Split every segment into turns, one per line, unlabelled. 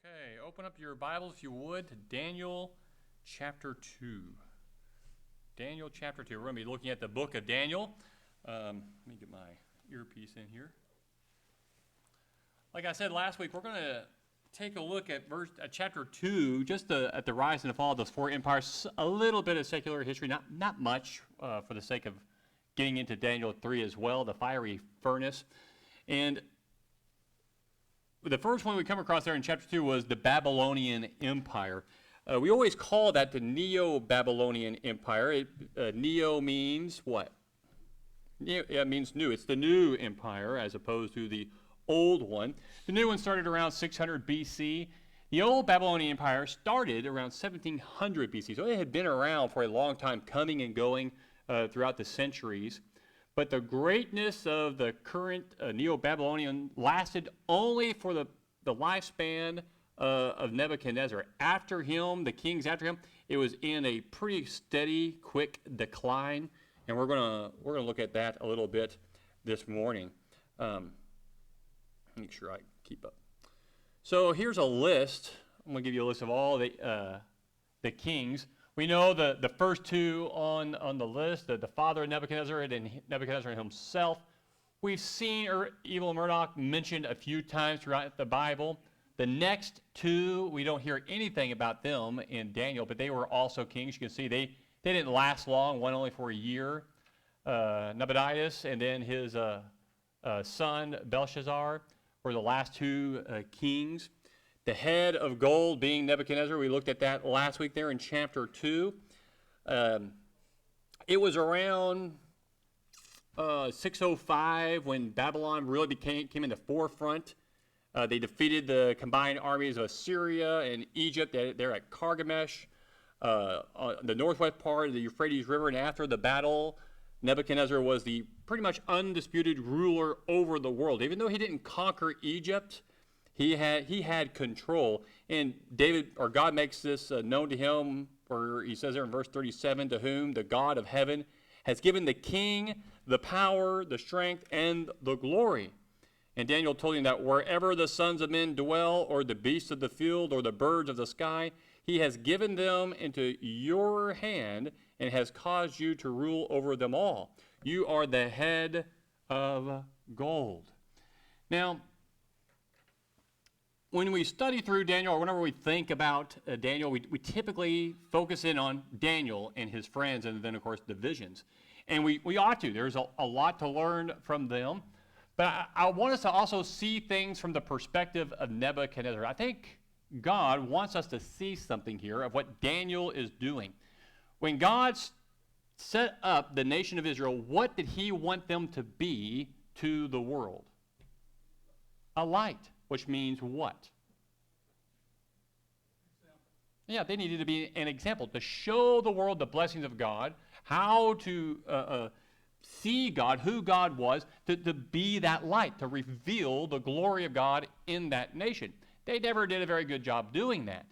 Okay, open up your Bibles, if you would, to Daniel chapter 2. Daniel chapter 2. We're going to be looking at the book of Daniel. Let me get my earpiece in here. Like I said last week, we're going to take a look at chapter 2, just at the rise and the fall of those four empires, a little bit of secular history, not much for the sake of getting into Daniel 3 as well, the fiery furnace. And the first one we come across there in chapter 2 was the Babylonian Empire. We always call that the Neo-Babylonian Empire. Neo means what? It means new. It's the new empire as opposed to the old one. The new one started around 600 BC. The old Babylonian Empire started around 1700 BC. So it had been around for a long time, coming and going throughout the centuries. But the greatness of the current Neo-Babylonian lasted only for the lifespan of Nebuchadnezzar. After him, the kings after him, it was in a pretty steady, quick decline. And we're gonna look at that a little bit this morning. Make sure I keep up. So here's a list. I'm gonna give you a list of all the kings. We know the first two on the list, the father of Nebuchadnezzar and Nebuchadnezzar himself. We've seen evil Marduk mentioned a few times throughout the Bible. The next two, we don't hear anything about them in Daniel, but they were also kings. You can see they didn't last long, one only for a year. Nebuchadnezzar and then his son Belshazzar were the last two kings. The head of gold being Nebuchadnezzar, we looked at that last week there in chapter 2. It was around 605 when Babylon really came in the forefront. They defeated the combined armies of Assyria and Egypt. They're at Carchemish, on the northwest part of the Euphrates River. And after the battle, Nebuchadnezzar was the pretty much undisputed ruler over the world. Even though he didn't conquer Egypt, he had control, and God makes this known to him, where he says there in verse 37, to whom the God of heaven has given the king the power, the strength, and the glory. And Daniel told him that wherever the sons of men dwell, or the beasts of the field, or the birds of the sky, he has given them into your hand, and has caused you to rule over them all. You are the head of gold. Now, when we study through Daniel, or whenever we think about Daniel, we typically focus in on Daniel and his friends, and then, of course, the visions. And we ought to. There's a lot to learn from them. But I want us to also see things from the perspective of Nebuchadnezzar. I think God wants us to see something here of what Daniel is doing. When God set up the nation of Israel, what did he want them to be to the world? A light. Which means what? Yeah, they needed to be an example to show the world the blessings of God, how to see God, who God was, to be that light, to reveal the glory of God in that nation. They never did a very good job doing that.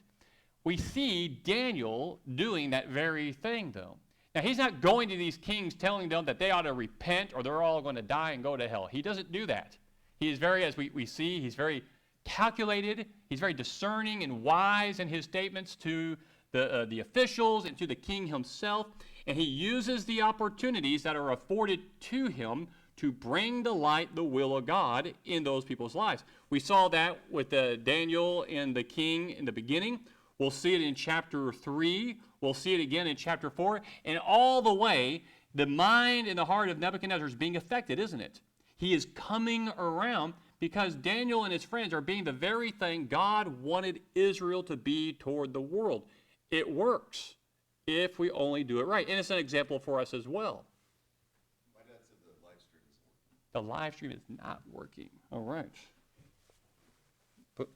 We see Daniel doing that very thing, though. Now, he's not going to these kings telling them that they ought to repent or they're all going to die and go to hell. He doesn't do that. He is very, as we see, he's very calculated. He's very discerning and wise in his statements to the officials and to the king himself. And he uses the opportunities that are afforded to him to bring to light the will of God in those people's lives. We saw that with Daniel and the king in the beginning. We'll see it in chapter 3. We'll see it again in chapter 4. And all the way, the mind and the heart of Nebuchadnezzar is being affected, isn't it? He is coming around because Daniel and his friends are being the very thing God wanted Israel to be toward the world. It works if we only do it right. And it's an example for us as well.
My dad said the live stream isn't working.
The live stream is not working. All right.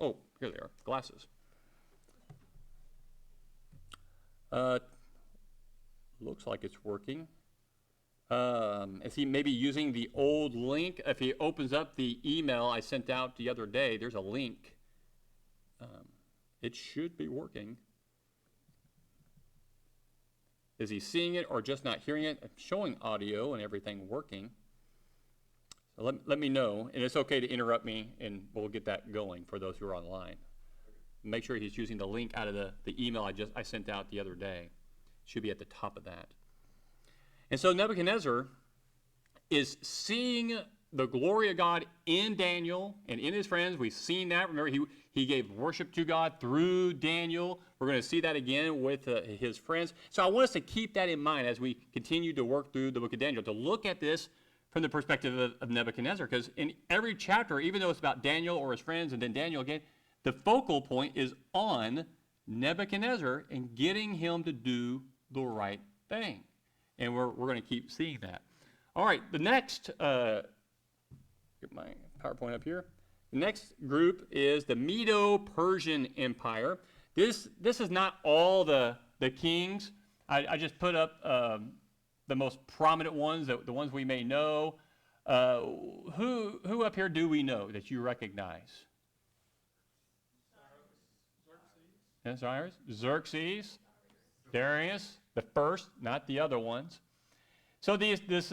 Oh, here they are, glasses. Looks like it's working. Is he maybe using the old link? If he opens up the email I sent out the other day, there's a link. It should be working. Is he seeing it or just not hearing it? I'm showing audio and everything working. So let me know, and it's okay to interrupt me, and we'll get that going for those who are online. Make sure he's using the link out of the email I sent out the other day. Should be at the top of that. And so Nebuchadnezzar is seeing the glory of God in Daniel and in his friends. We've seen that. Remember, he gave worship to God through Daniel. We're going to see that again with his friends. So I want us to keep that in mind as we continue to work through the book of Daniel, to look at this from the perspective of Nebuchadnezzar. Because in every chapter, even though it's about Daniel or his friends and then Daniel again, the focal point is on Nebuchadnezzar and getting him to do the right thing. And we're going to keep seeing that. All right, the next, get my PowerPoint up here. The next group is the Medo-Persian Empire. This is not all the kings. I just put up the most prominent ones, the ones we may know. Who up here do we know that you recognize? Xerxes, Darius, the first, not the other ones. So this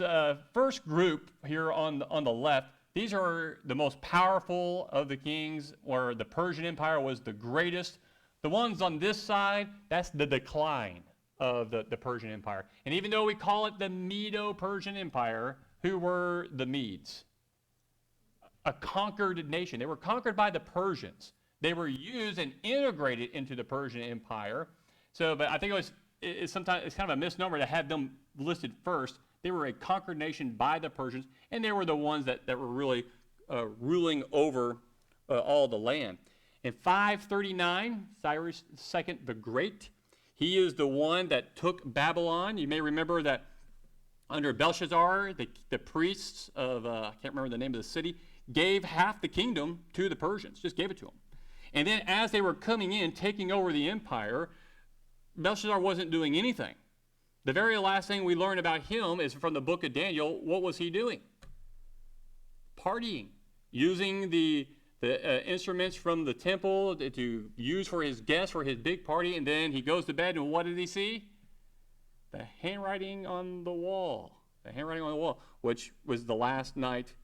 first group here on the left, these are the most powerful of the kings, where the Persian Empire was the greatest. The ones on this side, that's the decline of the Persian Empire. And even though we call it the Medo-Persian Empire, who were the Medes? A conquered nation. They were conquered by the Persians. They were used and integrated into the Persian Empire. So, but I think it's sometimes it's kind of a misnomer to have them listed first. They were a conquered nation by the Persians, and they were the ones that were really ruling over all the land. In 539, Cyrus II the Great, he is the one that took Babylon. You may remember that under Belshazzar, the priests of, I can't remember the name of the city, gave half the kingdom to the Persians, just gave it to them. And then as they were coming in, taking over the empire, Belshazzar wasn't doing anything. The very last thing we learn about him is from the book of Daniel. What was he doing? Partying, using the instruments from the temple to use for his guests for his big party, and then he goes to bed, and what did he see? The handwriting on the wall. The handwriting on the wall, which was the last night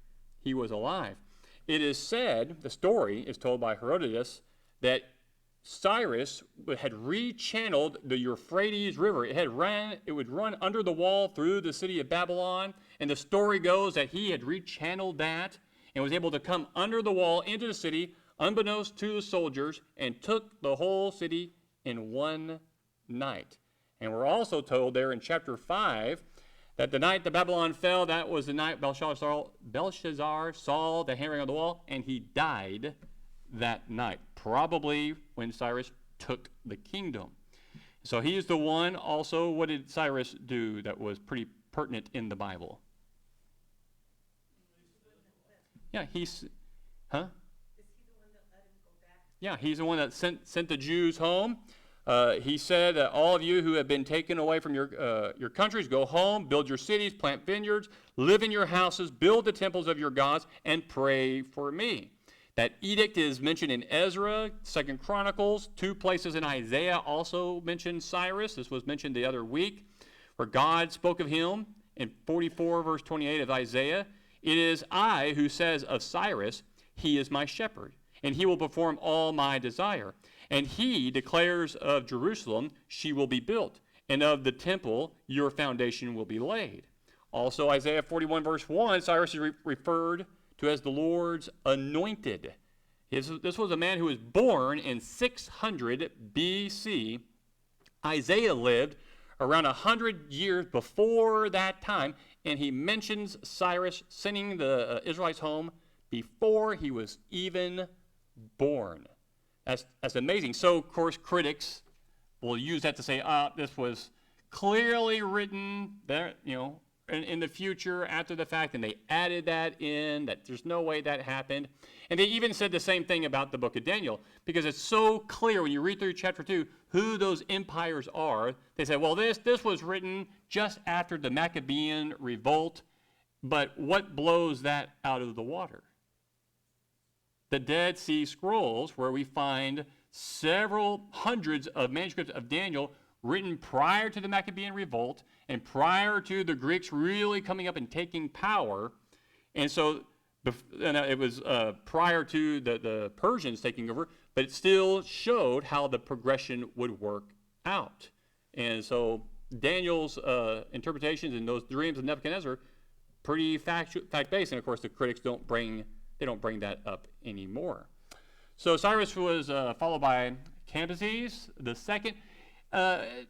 he was alive. It is said, the story is told by Herodotus, that Cyrus had rechanneled the Euphrates River. It would run under the wall through the city of Babylon, and the story goes that he had rechanneled that and was able to come under the wall into the city, unbeknownst to the soldiers, and took the whole city in one night. And we're also told there in chapter 5 that the night that Babylon fell, that was the night Belshazzar saw the handwriting on the wall, and he died that night, probably when Cyrus took the kingdom. So he is the one. Also, what did Cyrus do that was pretty pertinent in the Bible? Yeah, he's the one that let him go back? Yeah, he's the one that sent the Jews home. He said, all of you who have been taken away from your countries, go home, build your cities, plant vineyards, live in your houses, build the temples of your gods, and pray for me. That edict is mentioned in Ezra, 2 Chronicles, 2 places in Isaiah also mention Cyrus. This was mentioned the other week, where God spoke of him in 44 verse 28 of Isaiah. It is I who says of Cyrus, he is my shepherd, and he will perform all my desire. And he declares of Jerusalem, she will be built, and of the temple, your foundation will be laid. Also, Isaiah 41 verse 1, Cyrus is referred to as the Lord's anointed. This was a man who was born in 600 BC. Isaiah lived around 100 years before that time, and he mentions Cyrus sending the Israelites home before he was even born. That's amazing. So, of course, critics will use that to say, this was clearly written there, in the future after the fact, and they added that in, that there's no way that happened. And they even said the same thing about the book of Daniel, because it's so clear when you read through chapter 2 who those empires are. They say, well, this was written just after the Maccabean revolt, but what blows that out of the water? The Dead Sea Scrolls, where we find several hundreds of manuscripts of Daniel written prior to the Maccabean revolt and prior to the Greeks really coming up and taking power. And so it was prior to the Persians taking over, but it still showed how the progression would work out. And so Daniel's interpretations and those dreams of Nebuchadnezzar, pretty fact-based, and of course the critics don't bring that up anymore. So Cyrus was followed by Cambyses the second.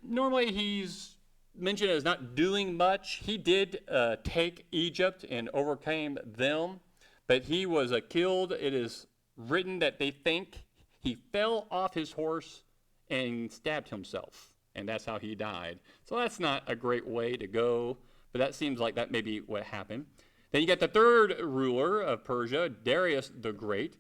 Normally he's mentioned as not doing much. He did take Egypt and overcame them, but he was killed. It is written that they think he fell off his horse and stabbed himself, and that's how he died. So that's not a great way to go, but that seems like that may be what happened. Then you got the third ruler of Persia, Darius the Great.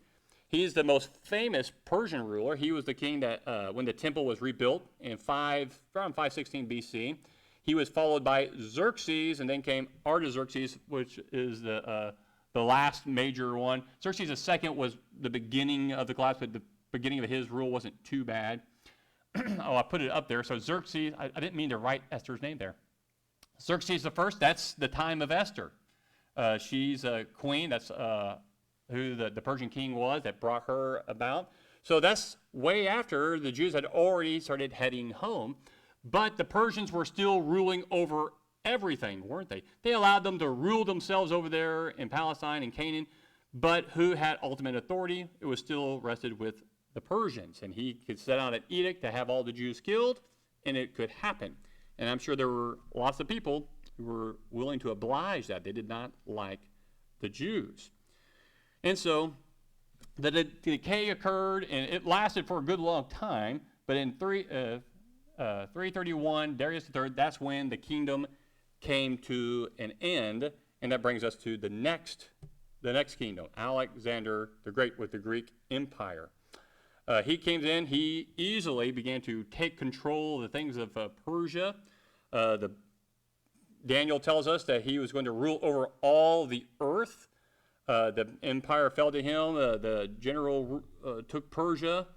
He's the most famous Persian ruler. He was the king that when the temple was rebuilt in around 516 BC. He was followed by Xerxes, and then came Artaxerxes, which is the last major one. Xerxes II was the beginning of the collapse, but the beginning of his rule wasn't too bad. Oh, I put it up there. So Xerxes, I didn't mean to write Esther's name there. Xerxes the first, that's the time of Esther. She's a queen. That's who the Persian king was that brought her about. So that's way after the Jews had already started heading home. But the Persians were still ruling over everything, weren't they? They allowed them to rule themselves over there in Palestine and Canaan. But who had ultimate authority? It was still rested with the Persians. And he could set out an edict to have all the Jews killed, and it could happen. And I'm sure there were lots of people who were willing to oblige that. They did not like the Jews. And so the decay occurred, and it lasted for a good long time. But in 331, Darius III, that's when the kingdom came to an end. And that brings us to the next kingdom, Alexander the Great with the Greek Empire. He came in, he easily began to take control of the things of Persia. Daniel tells us that he was going to rule over all the earth. The empire fell to him. The general took Persia.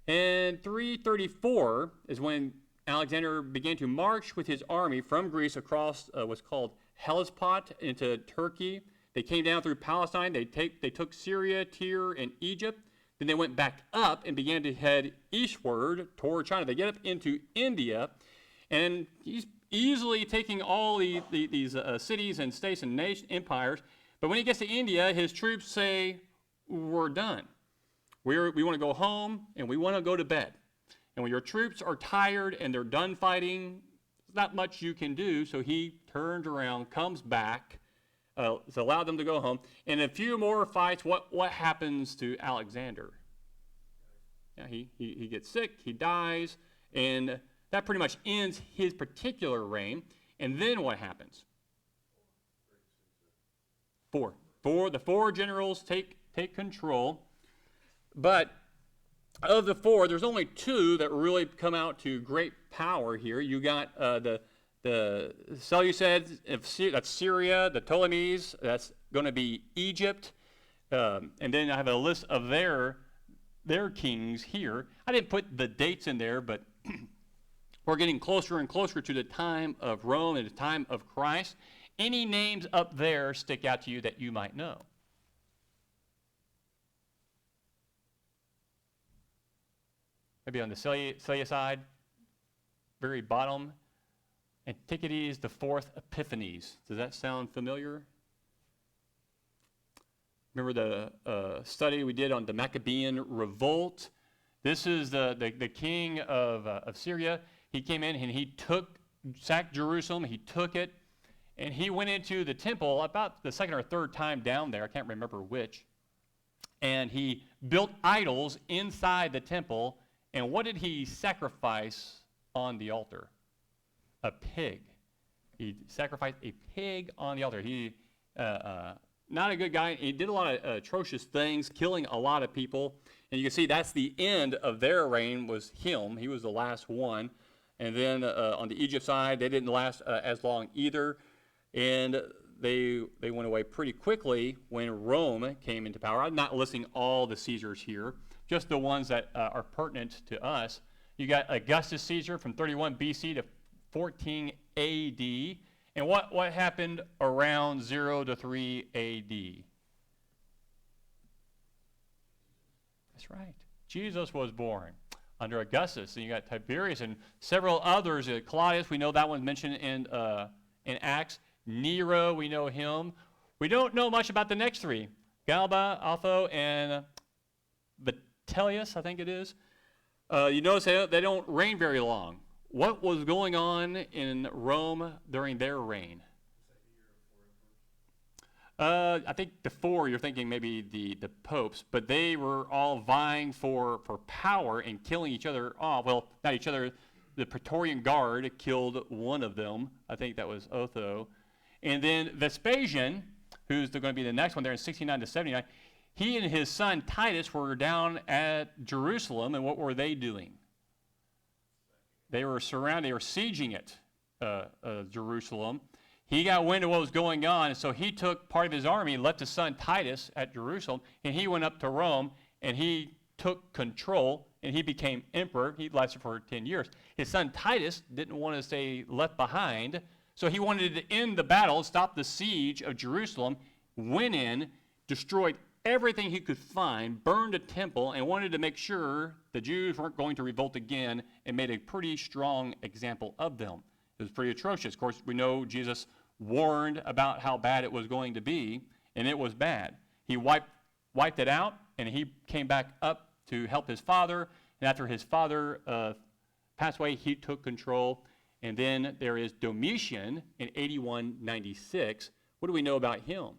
And 334 is when Alexander began to march with his army from Greece across what's called Hellespont into Turkey. They came down through Palestine. They took Syria, Tyre, and Egypt. Then they went back up and began to head eastward toward China. They get up into India, and he's easily taking all these cities and states and empires. But when he gets to India, his troops say, we're done. We want to go home, and we want to go to bed. And when your troops are tired and they're done fighting, there's not much you can do. So he turns around, comes back, it's allowed them to go home. And a few more fights, what happens to Alexander? Yeah, he gets sick, he dies, and that pretty much ends his particular reign. And then what happens? The four generals take control. But of the four, there's only two that really come out to great power here. You got the Seleucids, that's Syria, the Ptolemies, that's going to be Egypt. And then I have a list of their kings here. I didn't put the dates in there, but we're getting closer and closer to the time of Rome and the time of Christ. Any names up there stick out to you that you might know? Maybe on the Seleucid, very bottom. Antiquities, the fourth Epiphanes. Does that sound familiar? Remember the study we did on the Maccabean revolt? This is the king of Syria. He came in and he sacked Jerusalem. He took it, and he went into the temple about the second or third time down there. I can't remember which. And he built idols inside the temple. And what did he sacrifice on the altar? A pig. He sacrificed a pig on the altar. He, not a good guy. He did a lot of atrocious things, killing a lot of people. And you can see that's the end of their reign was him. He was the last one. And then on the Egypt side, they didn't last as long either. And they went away pretty quickly when Rome came into power. I'm not listing all the Caesars here, just the ones that are pertinent to us. You got Augustus Caesar from 31 BC to 14 AD. And what happened around 0 to 3 AD? That's right. Jesus was born under Augustus. And you got Tiberius and several others. Claudius, we know that one's mentioned in Acts. Nero, we know him. We don't know much about the next three. Galba, Otho, and Vitellius, I think it is. You notice they don't reign very long. What was going on in Rome during their reign? I think the four, you're thinking maybe the popes, but they were all vying for power and killing each other off. Well, not each other. The Praetorian Guard killed one of them. I think that was Otho. And then Vespasian, who's going to be the next one there in 69 to 79, he and his son Titus were down at Jerusalem, and what were they doing? They were surrounding, they were sieging it, Jerusalem. He got wind of what was going on, and so he took part of his army, left his son Titus at Jerusalem, and he went up to Rome, and he took control, and he became emperor. He lasted for 10 years. His son Titus didn't want to stay left behind, so he wanted to end the battle, stop the siege of Jerusalem, went in, destroyed everything he could find, burned a temple, and wanted to make sure the Jews weren't going to revolt again, and made a pretty strong example of them. It was pretty atrocious. Of course, we know Jesus warned about how bad it was going to be, and it was bad. He wiped it out, and he came back up to help his father, and after his father passed away, he took control. And then there is Domitian in 81-96. What do we know about him?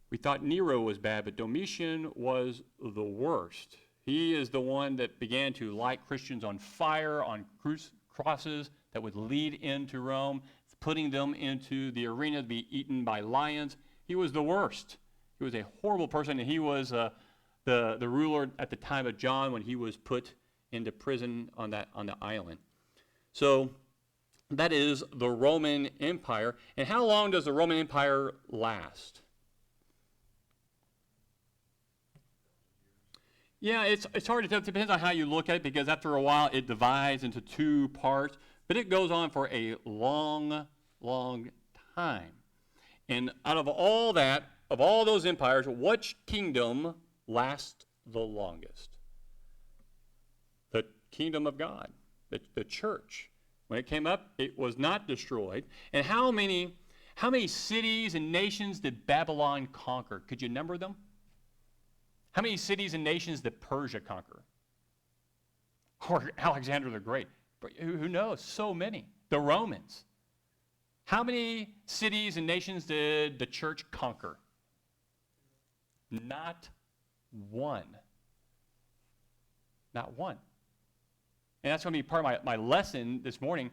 We thought Nero was bad, but Domitian was the worst. He is the one that began to light Christians on fire, on crosses that would lead into Rome, putting them into the arena to be eaten by lions. He was the worst. He was a horrible person, and he was the ruler at the time of John when he was put into prison on the island. So that is the Roman Empire. And how long does the Roman Empire last? Yeah, it's hard to tell. It depends on how you look at it, because after a while it divides into two parts. But it goes on for a long, long time. And out of all that, of all those empires, which kingdom lasts the longest? The kingdom of God, the church. When it came up, it was not destroyed. And how many cities and nations did Babylon conquer? Could you number them? How many cities and nations did Persia conquer? Or Alexander the Great? Who knows? So many. The Romans. How many cities and nations did the church conquer? Not one. Not one. And that's going to be part of my lesson this morning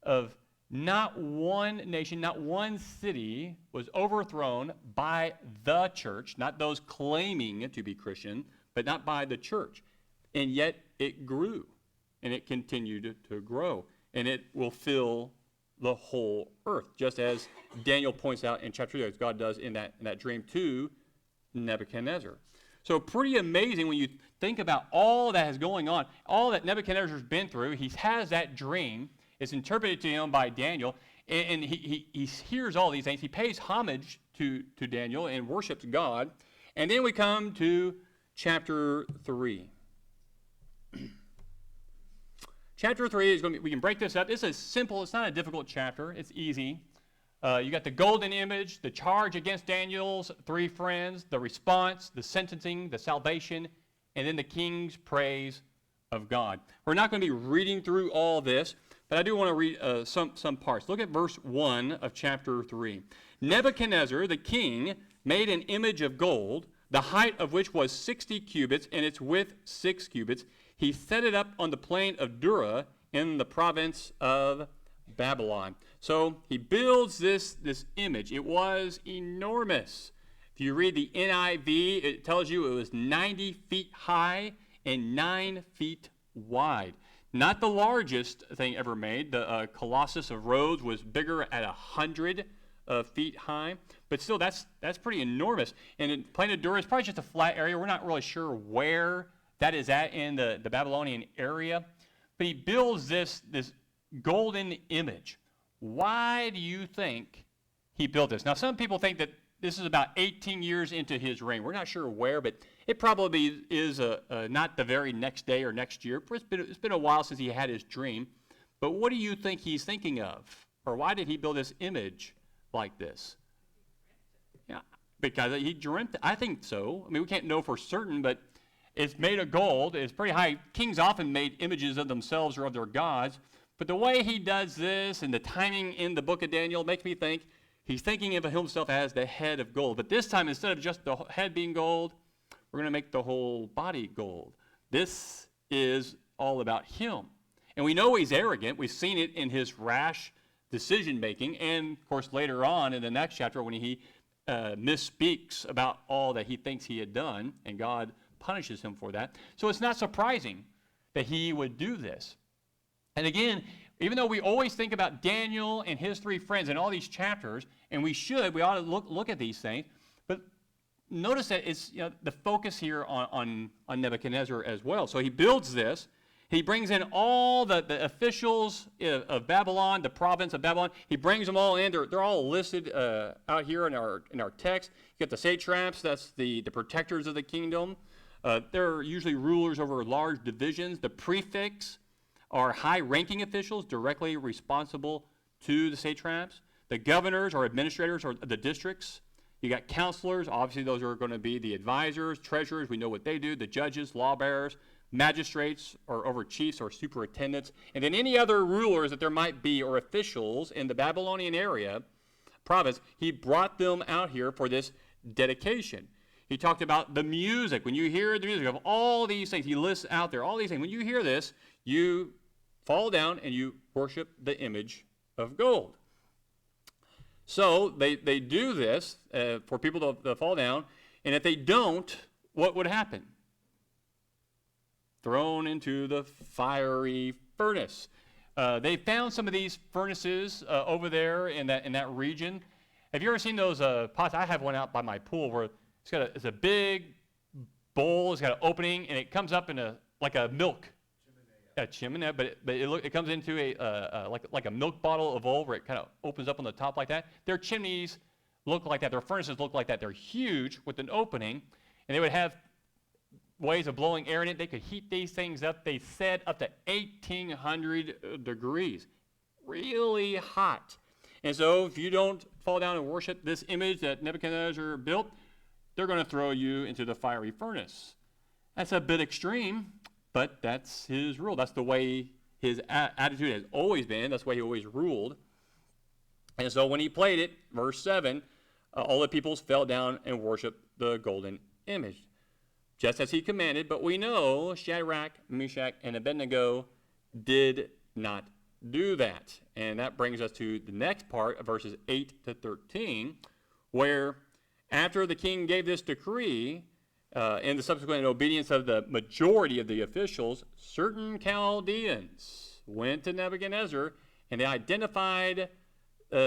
of not one nation, not one city was overthrown by the church, not those claiming to be Christian, but not by the church. And yet it grew, and it continued to grow, and it will fill the whole earth, just as Daniel points out in chapter 3, as God does in that dream to Nebuchadnezzar. So pretty amazing when you think about all that is going on, all that Nebuchadnezzar's been through. He has that dream. It's interpreted to him by Daniel, and he hears all these things. He pays homage to Daniel and worships God. And then we come to chapter 3. Chapter 3 is going to be, we can break this up. This is simple. It's not a difficult chapter. It's easy. You got the golden image, the charge against Daniel's three friends, the response, the sentencing, the salvation, and then the king's praise of God. We're not going to be reading through all this, but I do want to read some parts. Look at verse 1 of chapter 3. Nebuchadnezzar, the king, made an image of gold, the height of which was 60 cubits, and its width 6 cubits. He set it up on the plain of Dura in the province of Babylon. So he builds this image. It was enormous. If you read the NIV, it tells you it was 90 feet high and 9 feet wide. Not the largest thing ever made. The Colossus of Rhodes was bigger at 100 feet high, but still that's pretty enormous. And in plain of Dura is probably just a flat area. We're not really sure where that is at in the Babylonian area, but he builds this golden image. Why do you think he built this? Now, some people think that this is about 18 years into his reign. We're not sure where, but it probably is not the very next day or next year. It's been a while since he had his dream. But what do you think he's thinking of? Or why did he build this image like this? Yeah, because he dreamt. I think so. I mean, we can't know for certain, but it's made of gold. It's pretty high. Kings often made images of themselves or of their gods. But the way he does this and the timing in the book of Daniel makes me think he's thinking of himself as the head of gold. But this time, instead of just the head being gold, we're going to make the whole body gold. This is all about him. And we know he's arrogant. We've seen it in his rash decision-making. And, of course, later on in the next chapter when he misspeaks about all that he thinks he had done, and God punishes him for that. So it's not surprising that he would do this. And again, even though we always think about Daniel and his three friends in all these chapters, and we ought to look at these things, but notice that it's the focus here on Nebuchadnezzar as well. So he builds this. He brings in all the officials of Babylon, the province of Babylon. He brings them all in. They're all listed out here in our text. You got the satraps, that's the protectors of the kingdom. They're usually rulers over large divisions. The prefects are high-ranking officials directly responsible to the satraps. The governors or administrators or the districts. You got counselors. Obviously, those are going to be the advisors, treasurers. We know what they do. The judges, law-bearers, magistrates, or over chiefs or superintendents. And then any other rulers that there might be or officials in the Babylonian area, province, he brought them out here for this dedication. He talked about the music. When you hear the music of all these things, he lists out there all these things. When you hear this, you fall down and you worship the image of gold. So they do this for people to fall down. And if they don't, what would happen? Thrown into the fiery furnace. They found some of these furnaces over there in that region. Have you ever seen those pots? I have one out by my pool where it's a big bowl. It's got an opening, and it comes up in like a milk. Chimney, but it comes into like a milk bottle of oil where it kind of opens up on the top like that. Their chimneys look like that. Their furnaces look like that. They're huge with an opening, and they would have ways of blowing air in it. They could heat these things up. They said up to 1,800 degrees. Really hot. And so if you don't fall down and worship this image that Nebuchadnezzar built, they're going to throw you into the fiery furnace. That's a bit extreme, but that's his rule. That's the way his attitude has always been. That's the way he always ruled. And so when he played it, verse 7, all the peoples fell down and worshiped the golden image, just as he commanded. But we know Shadrach, Meshach, and Abednego did not do that. And that brings us to the next part of verses 8 to 13, where after the king gave this decree, in the subsequent obedience of the majority of the officials, certain Chaldeans went to Nebuchadnezzar and they identified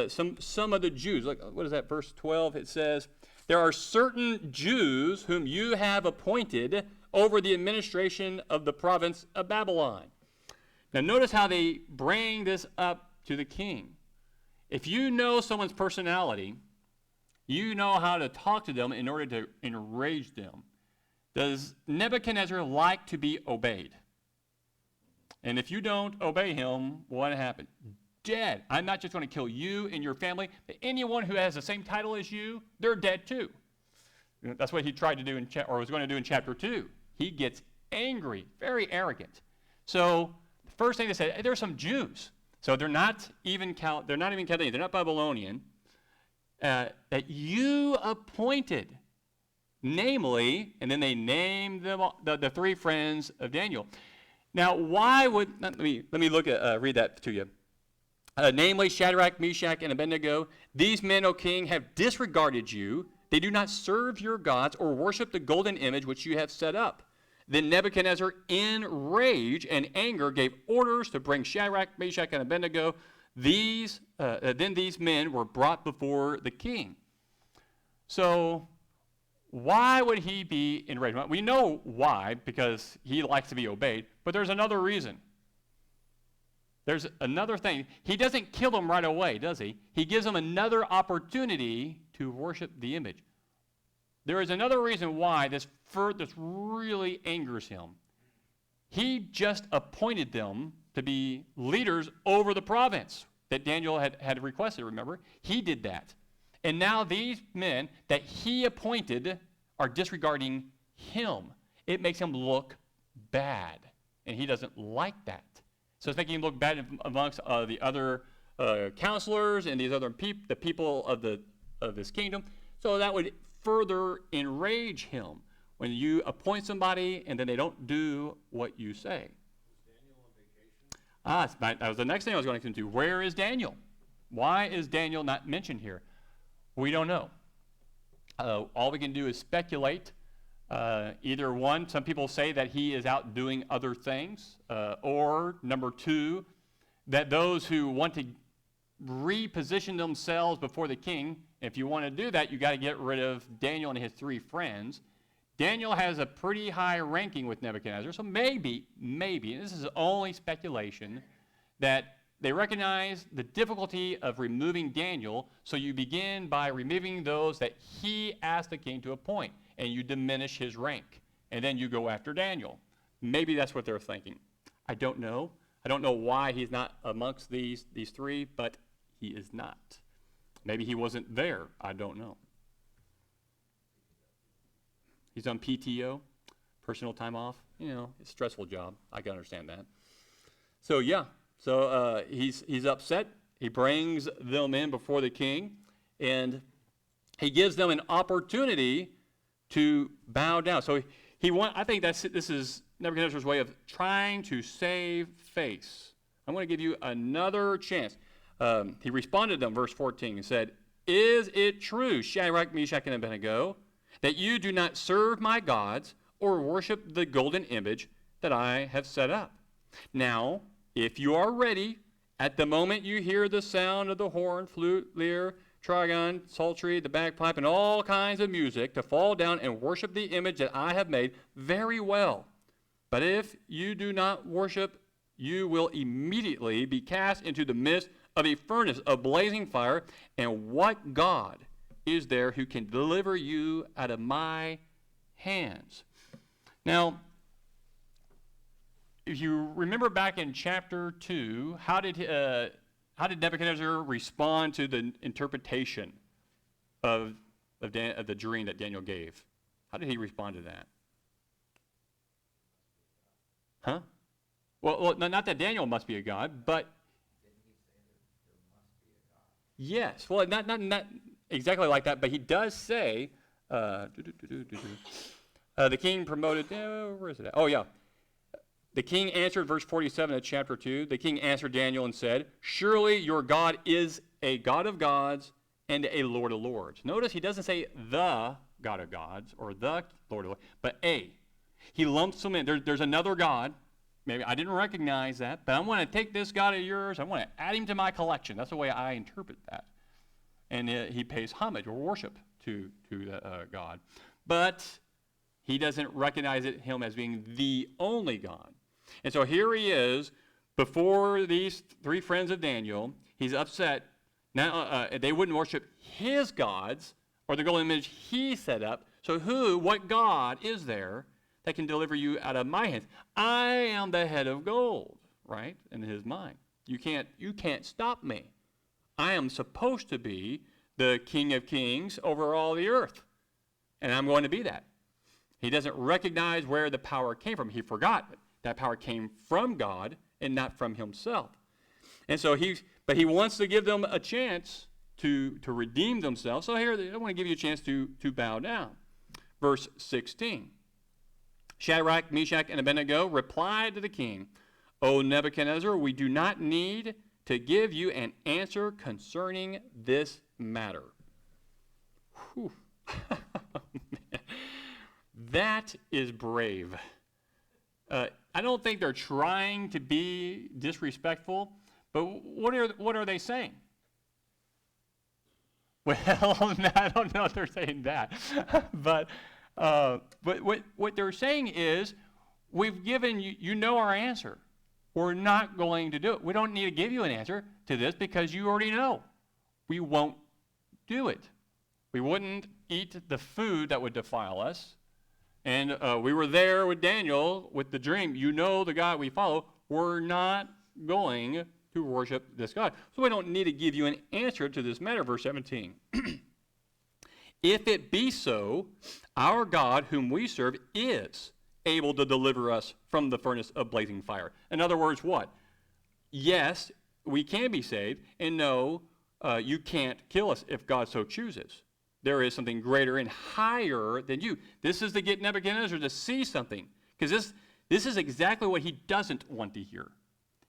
some of the Jews. Look, what is that, verse 12? It says, "There are certain Jews whom you have appointed over the administration of the province of Babylon." Now notice how they bring this up to the king. If you know someone's personality, you know how to talk to them in order to enrage them. Does Nebuchadnezzar like to be obeyed? And if you don't obey him, what happened? Dead. I'm not just going to kill you and your family, but anyone who has the same title as you, they're dead too. That's what he tried to do or was going to do in chapter 2. He gets angry, very arrogant. So the first thing they said, hey, there's some Jews. So they're not even Chaldean, they're not Babylonian, that you appointed. Namely, and then they named them the three friends of Daniel. Now, why would let me read that to you. Namely, Shadrach, Meshach, and Abednego. These men, O king, have disregarded you. They do not serve your gods or worship the golden image which you have set up. Then Nebuchadnezzar, in rage and anger, gave orders to bring Shadrach, Meshach, and Abednego. Then these men were brought before the king. So, why would he be enraged? We know why, because he likes to be obeyed, but there's another reason. There's another thing. He doesn't kill them right away, does he? He gives them another opportunity to worship the image. There is another reason why this really angers him. He just appointed them to be leaders over the province that Daniel had requested, remember? He did that. And now these men that he appointed are disregarding him. It makes him look bad, and he doesn't like that. So it's making him look bad amongst the other counselors and these other the people of this kingdom. So that would further enrage him when you appoint somebody and then they don't do what you say.
Was Daniel on vacation?
That was the next thing I was going to do. Where is Daniel? Why is Daniel not mentioned here? We don't know. All we can do is speculate. Either one, some people say that he is out doing other things, or number two, that those who want to reposition themselves before the king, if you want to do that, you got to get rid of Daniel and his three friends. Daniel has a pretty high ranking with Nebuchadnezzar, so maybe, and this is only speculation, that they recognize the difficulty of removing Daniel, so you begin by removing those that he asked the king to appoint, and you diminish his rank, and then you go after Daniel. Maybe that's what they're thinking. I don't know. I don't know why he's not amongst these three, but he is not. Maybe he wasn't there. I don't know. He's on PTO, personal time off. You know, it's a stressful job. I can understand that. So, yeah. So he's upset. He brings them in before the king, and he gives them an opportunity to bow down. So I think this is Nebuchadnezzar's way of trying to save face. I'm going to give you another chance. He responded to them, verse 14, and said, "Is it true, Shadrach, Meshach, and Abednego, that you do not serve my gods or worship the golden image that I have set up? Now, if you are ready, at the moment you hear the sound of the horn, flute, lyre, trigon, psaltery, the bagpipe, and all kinds of music, to fall down and worship the image that I have made, very well. But if you do not worship, you will immediately be cast into the midst of a furnace of blazing fire. And what God is there who can deliver you out of my hands?" Now, if you remember back in chapter 2, how did Nebuchadnezzar respond to the interpretation of the dream that Daniel gave? How did he respond to that? Huh? Well, not that Daniel must be a god, but
Didn't he say that there must be a God?
yes. Well, not exactly like that, but he does say, the king promoted, where is it at? Oh, yeah. The king answered, verse 47 of chapter 2, the king answered Daniel and said, "Surely your God is a God of gods and a Lord of lords." Notice he doesn't say the God of gods or the Lord of lords, but a. He lumps them in. There's another God. Maybe I didn't recognize that, but I want to take this God of yours. I want to add him to my collection. That's the way I interpret that. And he pays homage or worship to the God. But he doesn't recognize him as being the only God. And so here he is before these three friends of Daniel. He's upset. Now they wouldn't worship his gods or the golden image he set up. So what God is there that can deliver you out of my hands? I am the head of gold, right? In his mind. You can't stop me. I am supposed to be the King of Kings over all the earth. And I'm going to be that. He doesn't recognize where the power came from. He forgot that power came from God and not from himself. And so he wants to give them a chance to redeem themselves. So here, I want to give you a chance to bow down. Verse 16. Shadrach, Meshach, and Abednego replied to the king, "O Nebuchadnezzar, we do not need to give you an answer concerning this matter." Whew. That is brave. I don't think they're trying to be disrespectful, but what are they saying? Well, I don't know if they're saying that, but what they're saying is, we've given you know our answer. We're not going to do it. We don't need to give you an answer to this because you already know. We won't do it. We wouldn't eat the food that would defile us. And we were there with Daniel with the dream. You know the God we follow. We're not going to worship this God. So we don't need to give you an answer to this matter. Verse 17. If it be so, our God whom we serve is able to deliver us from the furnace of blazing fire. In other words, what? Yes, we can be saved, and no, you can't kill us if God so chooses. There is something greater and higher than you. This is to get Nebuchadnezzar to see something, because this is exactly what he doesn't want to hear.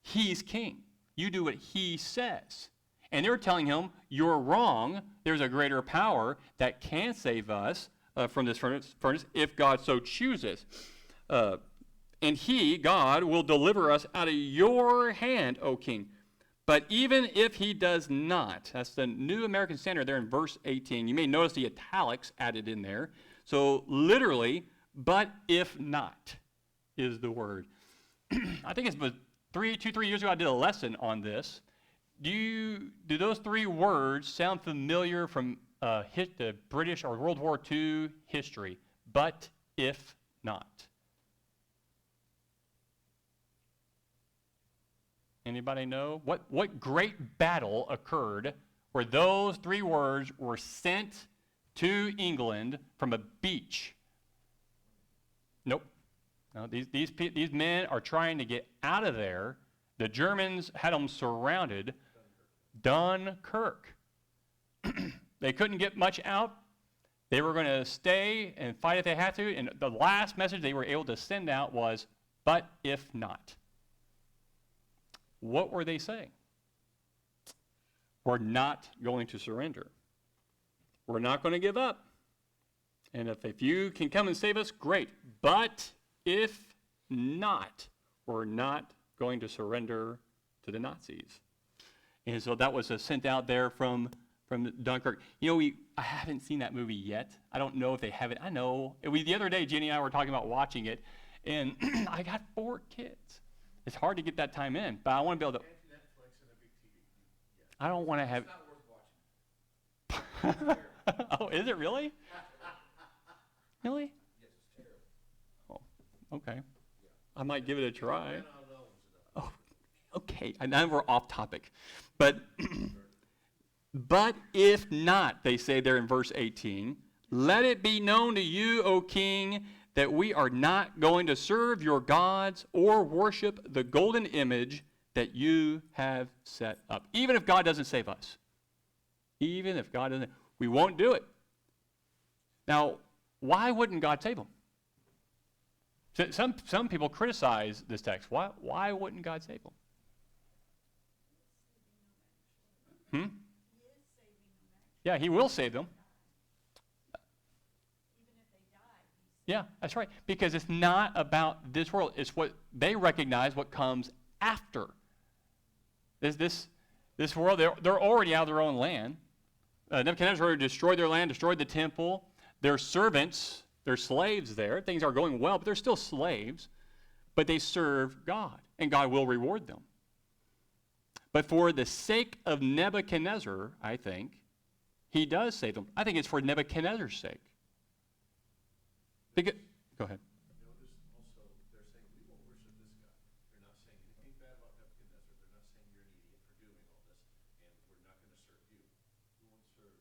He's king. You do what he says. And they're telling him, you're wrong. There's a greater power that can save us from this furnace if God so chooses. And he, God, will deliver us out of your hand, O king. But even if he does not, that's the New American Standard there in verse 18. You may notice the italics added in there. So literally, but if not is the word. I think it was 3 years ago I did a lesson on this. Do those three words sound familiar from the British or World War II history? But if not. Anybody know? What great battle occurred where those three words were sent to England from a beach? Nope. No, these men are trying to get out of there. The Germans had them surrounded. Dunkirk. They couldn't get much out. They were going to stay and fight if they had to. And the last message they were able to send out was, but if not. What were they saying? We're not going to surrender. We're not going to give up. And if you can come and save us, great. But if not, we're not going to surrender to the Nazis. And so that was sent out there from Dunkirk. You know, I haven't seen that movie yet. I don't know if they have it. I know. The other day, Jenny and I were talking about watching it, and I got 4 kids. It's hard to get that time in, but I want to be able to.
Netflix and a big TV.
I don't want to have.
It's not worth watching.
Oh, is it really? Really?
Yes, it's terrible.
Oh, okay. I might give it a try.
And
Oh, okay. And now we're off topic, but but if not, they say there in verse 18, let it be known to you, O king, that we are not going to serve your gods or worship the golden image that you have set up. Even if God doesn't save us. Even if God doesn't, we won't do it. Now, why wouldn't God save them? So some people criticize this text. Why wouldn't God save them? Yeah, he will save them. Yeah, that's right. Because it's not about this world. It's what they recognize what comes after. This world, they're already out of their own land. Nebuchadnezzar destroyed their land, destroyed the temple. Their servants, their slaves there. Things are going well, but they're still slaves. But they serve God, and God will reward them. But for the sake of Nebuchadnezzar, I think, he does save them. I think it's for Nebuchadnezzar's sake. Go ahead.
notice also they're saying we won't worship this God. They're not saying anything bad about Nebuchadnezzar. They're not saying you're an idiot for doing all this, and we're not going to serve you. We won't serve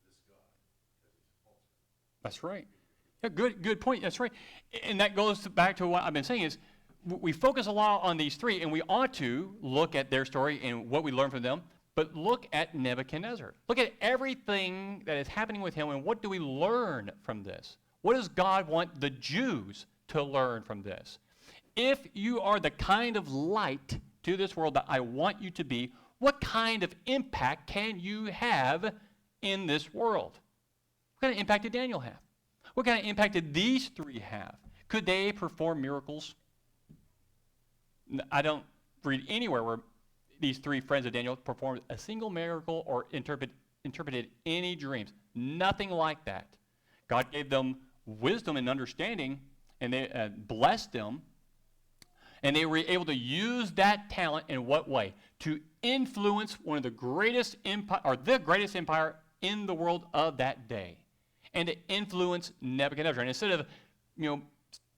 this God because he's false.
That's right. Yeah, good point. That's right. And that goes back to what I've been saying is we focus a lot on these three, and we ought to look at their story and what we learn from them, but look at Nebuchadnezzar. Look at everything that is happening with him, and what do we learn from this? What does God want the Jews to learn from this? If you are the kind of light to this world that I want you to be, what kind of impact can you have in this world? What kind of impact did Daniel have? What kind of impact did these three have? Could they perform miracles? I don't read anywhere where these three friends of Daniel performed a single miracle or interpreted any dreams. Nothing like that. God gave them wisdom and understanding, and they blessed them, and they were able to use that talent in what way? To influence one of the greatest empire, or the greatest empire in the world of that day and to influence Nebuchadnezzar. And instead of,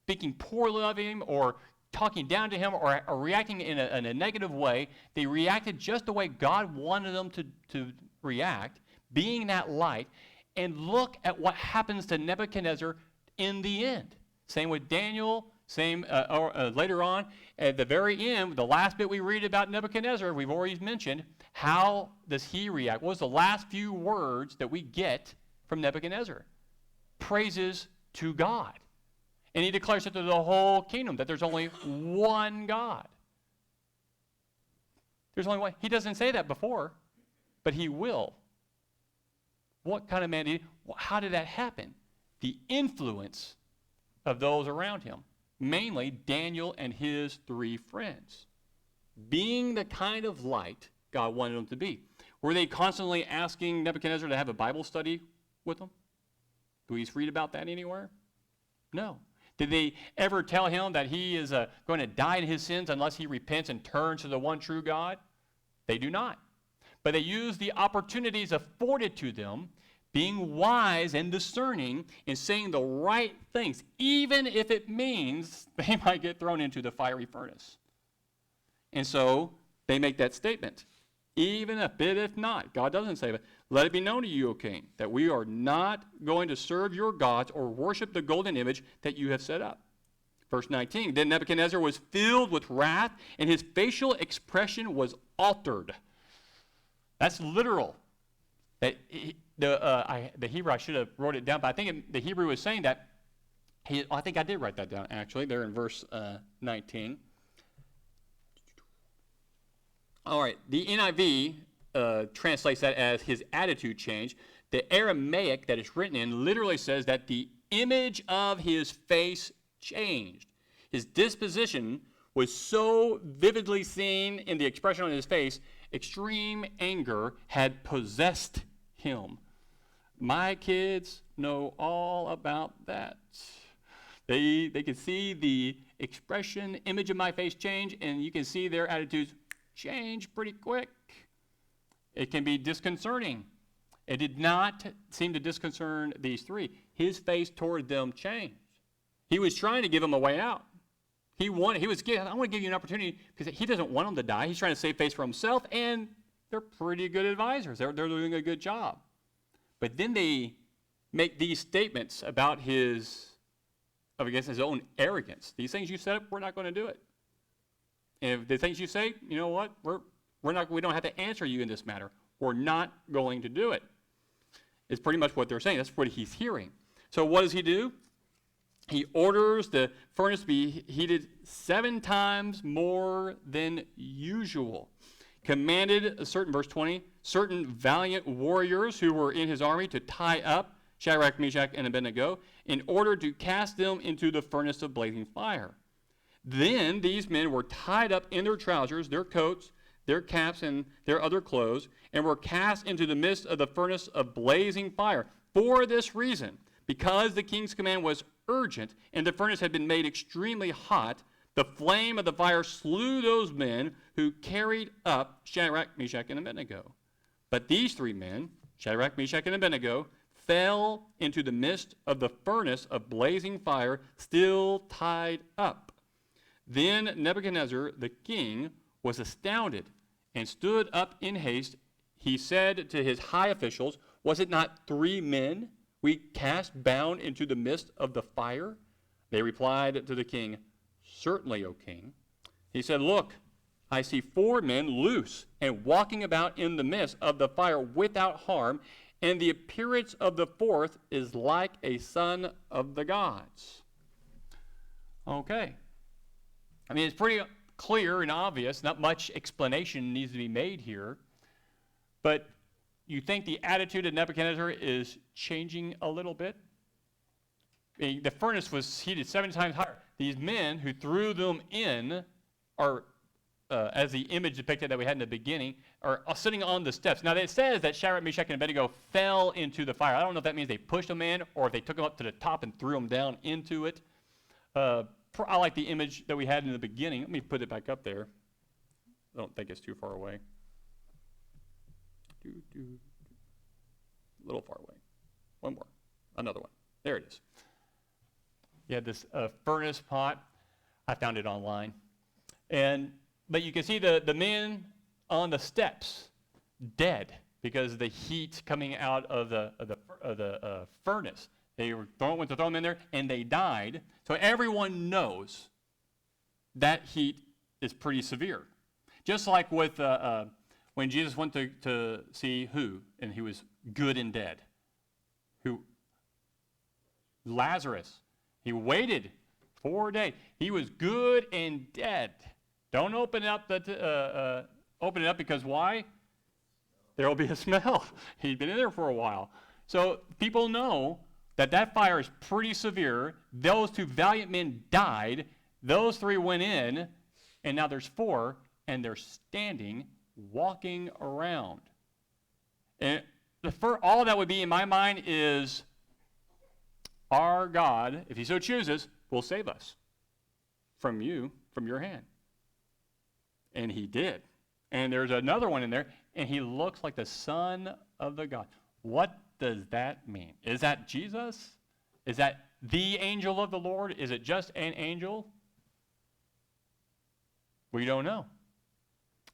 speaking poorly of him or talking down to him or reacting in a negative way, they reacted just the way God wanted them to react, being that light. And look at what happens to Nebuchadnezzar in the end. Same with Daniel, later on, at the very end, the last bit we read about Nebuchadnezzar, we've already mentioned, how does he react? What was the last few words that we get from Nebuchadnezzar? Praises to God. And he declares it to the whole kingdom that there's only one God. There's only one. He doesn't say that before, but he will. What kind of man did he? How did that happen? The influence of those around him, mainly Daniel and his 3 friends, being the kind of light God wanted them to be. Were they constantly asking Nebuchadnezzar to have a Bible study with them? Do we read about that anywhere? No. Did they ever tell him that he is going to die in his sins unless he repents and turns to the one true God? They do not. But they use the opportunities afforded to them, being wise and discerning in saying the right things, even if it means they might get thrown into the fiery furnace. And so they make that statement. Even a bit if not. God doesn't say, let it be known to you, O king, that we are not going to serve your gods or worship the golden image that you have set up. Verse 19, then Nebuchadnezzar was filled with wrath, and his facial expression was altered. That's literal. The Hebrew, I should have wrote it down, but I think the Hebrew was saying that, I think I did write that down, actually, there in verse 19. All right, the NIV translates that as his attitude changed. The Aramaic that it's written in literally says that the image of his face changed. His disposition was so vividly seen in the expression on his face, extreme anger had possessed him. My kids know all about that. They can see the expression, image of my face change, and you can see their attitudes change pretty quick. It can be disconcerting. It did not seem to disconcern these 3. His face toward them changed. He was trying to give them a way out. I want to give you an opportunity, because he doesn't want them to die. He's trying to save face for himself, and they're pretty good advisors. They're doing a good job. But then they make these statements about his own arrogance. These things you said, we're not going to do it. And if the things you say, you know what, we don't have to answer you in this matter. We're not going to do it. It's pretty much what they're saying. That's what he's hearing. So what does he do? He orders the furnace to be heated 7 times more than usual. Commanded, verse 20, certain valiant warriors who were in his army to tie up Shadrach, Meshach, and Abednego in order to cast them into the furnace of blazing fire. Then these men were tied up in their trousers, their coats, their caps, and their other clothes, and were cast into the midst of the furnace of blazing fire. For this reason, because the king's command was urgent, and the furnace had been made extremely hot, the flame of the fire slew those men who carried up Shadrach, Meshach, and Abednego. But these 3 men, Shadrach, Meshach, and Abednego, fell into the midst of the furnace of blazing fire, still tied up. Then Nebuchadnezzar, the king, was astounded and stood up in haste. He said to his high officials, was it not 3 men we cast bound into the midst of the fire? They replied to the king, certainly, O king. He said, look, I see 4 men loose and walking about in the midst of the fire without harm, and the appearance of the 4th is like a son of the gods. Okay. I mean, it's pretty clear and obvious. Not much explanation needs to be made here. But you think the attitude of Nebuchadnezzar is changing a little bit? The furnace was heated 7 times higher. These men who threw them in are, as the image depicted that we had in the beginning, are sitting on the steps. Now, it says that Shadrach, Meshach, and Abednego fell into the fire. I don't know if that means they pushed them in or if they took them up to the top and threw them down into it. I like the image that we had in the beginning. Let me put it back up there. I don't think it's too far away. a little far away. One more. Another one. There it is. You had this furnace pot. I found it online. But you can see the men on the steps dead because of the heat coming out of the furnace. They went to throw them in there, and they died. So everyone knows that heat is pretty severe. Just like with when Jesus went to see who, and he was good and dead. Who? Lazarus. He waited 4 days. He was good and dead. Don't open up open it up because why? There will be a smell. He'd been in there for a while. So people know that fire is pretty severe. Those 2 valiant men died. Those 3 went in, and now there's 4, and they're standing, walking around. And all that would be in my mind is our God, if he so chooses, will save us from your hand. And he did. And there's another one in there, and he looks like the Son of the God. What does that mean? Is that Jesus? Is that the angel of the Lord? Is it just an angel? We don't know.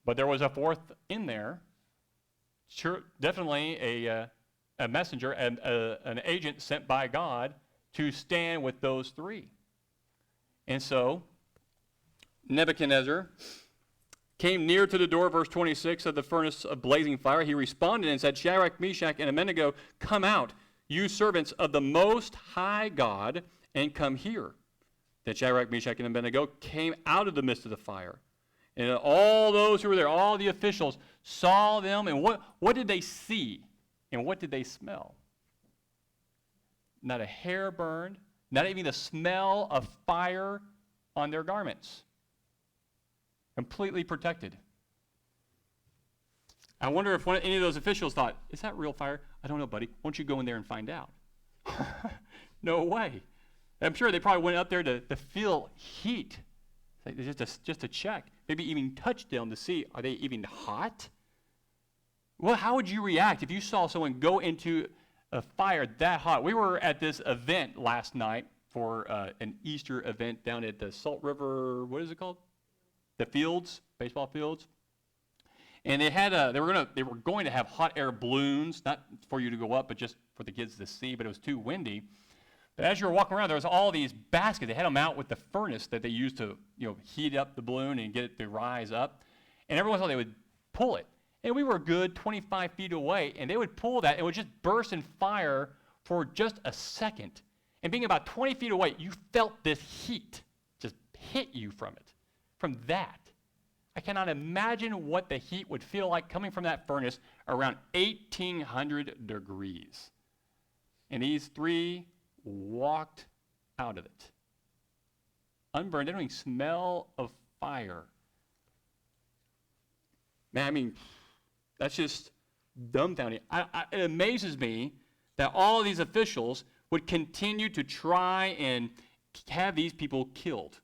But there was a 4th in there. Sure, definitely a messenger, an agent sent by God to stand with those 3. And so Nebuchadnezzar came near to the door, verse 26, of the furnace of blazing fire. He responded and said, Shadrach, Meshach, and Abednego, come out, you servants of the Most High God, and come here. Then Shadrach, Meshach, and Abednego came out of the midst of the fire. And all those who were there, all the officials, saw them. And what did they see? And what did they smell? Not a hair burned, not even the smell of fire on their garments. Completely protected. I wonder if any of those officials thought, is that real fire? I don't know, buddy. Why don't you go in there and find out? No way. I'm sure they probably went up there to feel heat, just to check. Maybe even touch them to see, are they even hot? Well, how would you react if you saw someone go into a fire that hot? We were at this event last night for an Easter event down at the Salt River, what is it called? The fields, baseball fields. And they had they were going to have hot air balloons, not for you to go up, but just for the kids to see, but it was too windy. But as you were walking around, there was all these baskets. They had them out with the furnace that they used to, heat up the balloon and get it to rise up. And every once in a while they would pull it. And we were a good 25 feet away, and they would pull that, and it would just burst in fire for just a second. And being about 20 feet away, you felt this heat just hit you from it. From that. I cannot imagine what the heat would feel like coming from that furnace around 1,800 degrees. And these 3 walked out of it. Unburned. They don't even smell of fire. Man, I mean, that's just dumbfounding. It amazes me that all these officials would continue to try and have these people killed.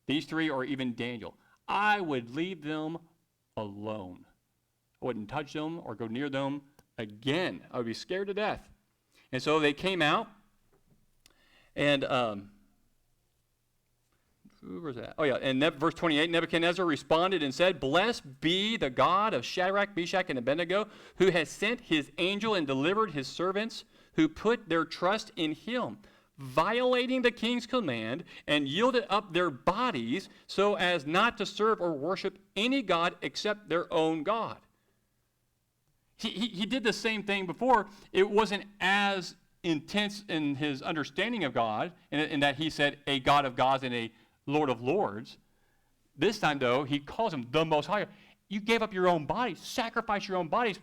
These 3 or even Daniel. I would leave them alone. I wouldn't touch them or go near them again. I would be scared to death. And so they came out, and where's that? Oh yeah, and verse 28, Nebuchadnezzar responded and said, Blessed be the God of Shadrach, Meshach, and Abednego, who has sent his angel and delivered his servants who put their trust in him, violating the king's command, and yielded up their bodies so as not to serve or worship any god except their own God. He did the same thing before. It wasn't as intense in his understanding of God, in that he said a God of gods and a Lord of lords. This time, though, he calls him the Most High. You gave up your own bodies, sacrificed your own bodies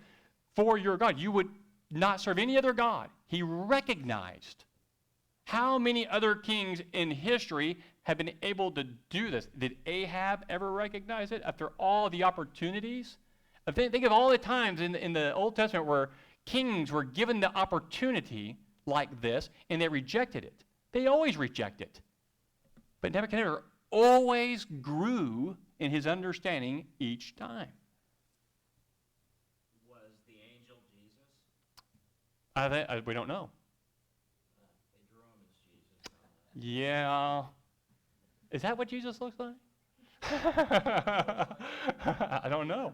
for your God. You would not serve any other God. He recognized. How many other kings in history have been able to do this? Did Ahab ever recognize it after all the opportunities? Think of all the times in the Old Testament where kings were given the opportunity like this and they rejected it. They always reject it. But Nebuchadnezzar always grew in his understanding each time.
Was the angel Jesus?
We don't know.
They drew him as Jesus on that.
Yeah. Is that what Jesus looks like? I don't know.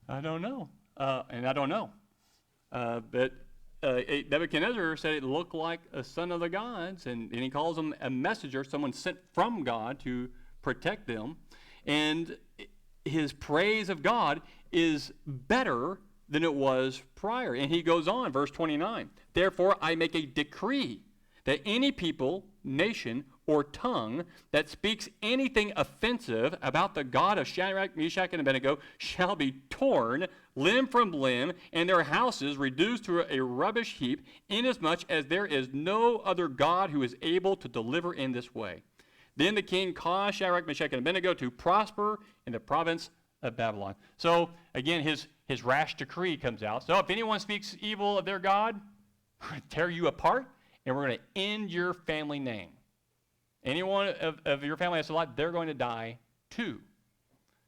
I don't know. And I don't know. But Nebuchadnezzar said it looked like a son of the gods, and he calls him a messenger, someone sent from God to protect them. And his praise of God is better than it was prior. And he goes on, verse 29, therefore I make a decree that any people, nation, or tongue that speaks anything offensive about the God of Shadrach, Meshach, and Abednego shall be torn limb from limb, and their houses reduced to a rubbish heap, inasmuch as there is no other God who is able to deliver in this way. Then the king caused Shadrach, Meshach, and Abednego to prosper in the province of Babylon. So again, his rash decree comes out. So if anyone speaks evil of their God, we're going to tear you apart, and we're going to end your family name. Anyone of your family that's alive, they're going to die too.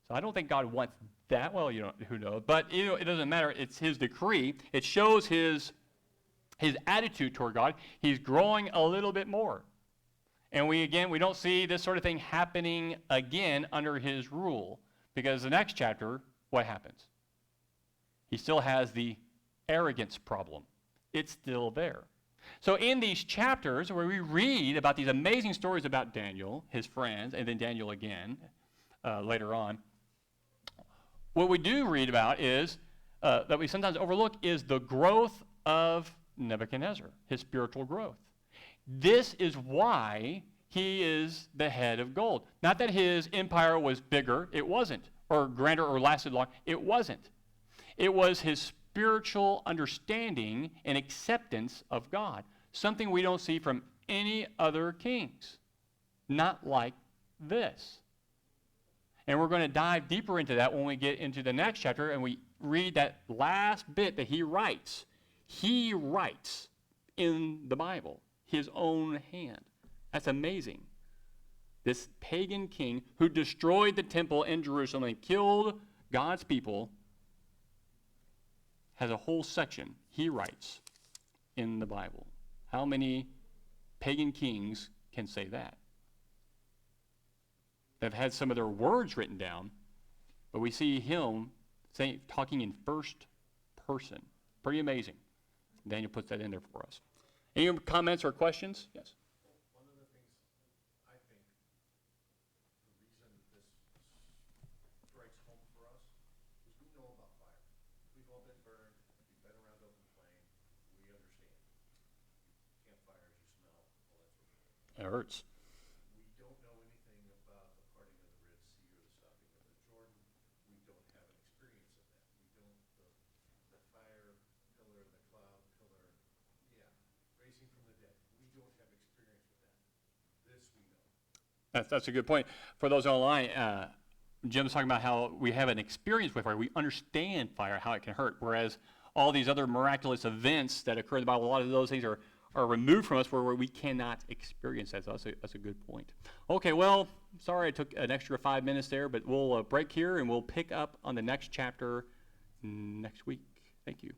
So I don't think God wants that. Well, who knows? But it doesn't matter. It's his decree. It shows his attitude toward God. He's growing a little bit more. And we don't see this sort of thing happening again under his rule. Because the next chapter, what happens? He still has the arrogance problem. It's still there. So in these chapters where we read about these amazing stories about Daniel, his friends, and then Daniel again later on, what we do read about is, that we sometimes overlook, is the growth of Nebuchadnezzar, his spiritual growth. This is why he is the head of gold. Not that his empire was bigger, it wasn't, or grander or lasted long, it wasn't. It was his spiritual understanding and acceptance of God, something we don't see from any other kings, not like this. And we're going to dive deeper into that when we get into the next chapter and we read that last bit that he writes. He writes in the Bible, his own hand. That's amazing. This pagan king who destroyed the temple in Jerusalem and killed God's people has a whole section he writes in the Bible. How many pagan kings can say that? They've had some of their words written down, but we see him talking in first person. Pretty amazing. Daniel puts that in there for us. Any comments or questions? Yes.
One of the things I think the reason this strikes home for us is we know about fire. We've all been burned. We've been around open flame. We understand. Campfires, you smell, all that sort of thing.
It hurts.
We don't know anything about the parting of the Red Sea or the stopping of the Jordan. We don't have an experience of that. We don't, the fire pillar, the cloud pillar, raising from the dead. We don't have experience with that. This we know.
That's a good point. For those online, Jim's talking about how we have an experience with fire. We understand fire, how it can hurt, whereas all these other miraculous events that occur in the Bible, a lot of those things are removed from us where we cannot experience that. So that's a good point. Okay, well, sorry I took an extra 5 minutes there, but we'll break here and we'll pick up on the next chapter next week. Thank you.